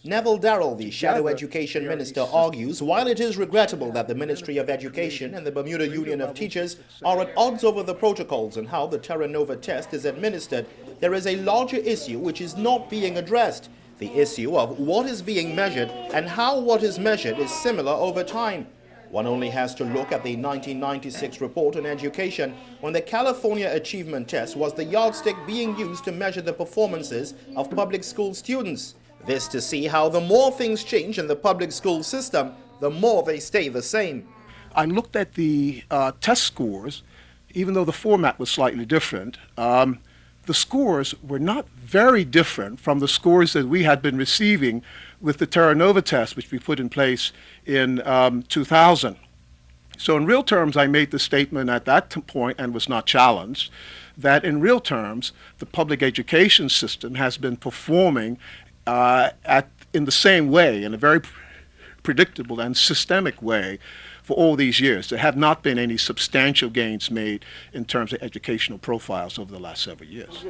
Neville Darrell, the Shadow Education Minister, argues while it is regrettable that the Ministry of Education and the Bermuda Union of Teachers are at odds over the protocols and how the Terra Nova test is administered, there is a larger issue which is not being addressed: the issue of what is being measured and how what is measured is similar over time. One only has to look at the 1996 report on education, when the California Achievement Test was the yardstick being used to measure the performances of public school students. This to see how the more things change in the public school system, the more they stay the same. I looked at the test scores, even though the format was slightly different. The scores were not very different from the scores that we had been receiving with the Terra Nova test, which we put in place in 2000. So in real terms, I made the statement at that point, and was not challenged, that in real terms, the public education system has been performing in the same way, in a very predictable and systemic way, for all these years. There have not been any substantial gains made in terms of educational profiles over the last several years.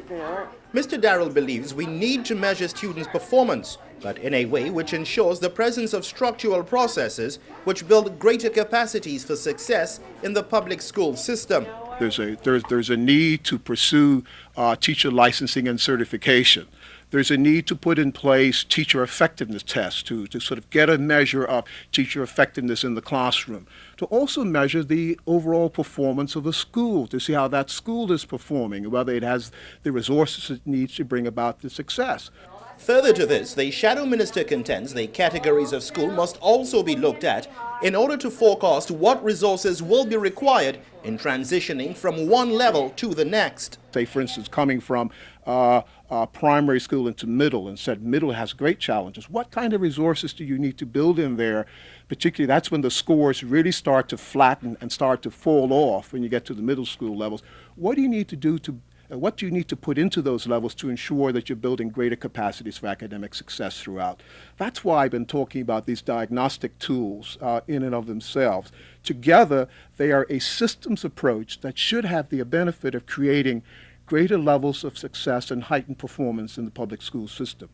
Mr. Darrell believes we need to measure students' performance, but in a way which ensures the presence of structural processes which build greater capacities for success in the public school system. There's a need to pursue teacher licensing and certification. There's a need to put in place teacher effectiveness tests to sort of get a measure of teacher effectiveness in the classroom, to also measure the overall performance of a school, to see how that school is performing, whether it has the resources it needs to bring about the success. Further to this, the Shadow Minister contends the categories of school must also be looked at in order to forecast what resources will be required in transitioning from one level to the next. Say, for instance, coming from primary school into middle, and said middle has great challenges. What kind of resources do you need to build in there? Particularly, that's when the scores really start to flatten and start to fall off when you get to the middle school levels. What do you need to do what do you need to put into those levels to ensure that you're building greater capacities for academic success throughout? That's why I've been talking about these diagnostic tools in and of themselves. Together, they are a systems approach that should have the benefit of creating greater levels of success and heightened performance in the public school system.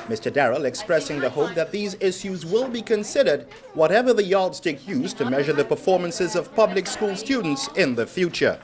Mr. Darrell expressing the hope that these issues will be considered, whatever the yardstick used to measure the performances of public school students in the future.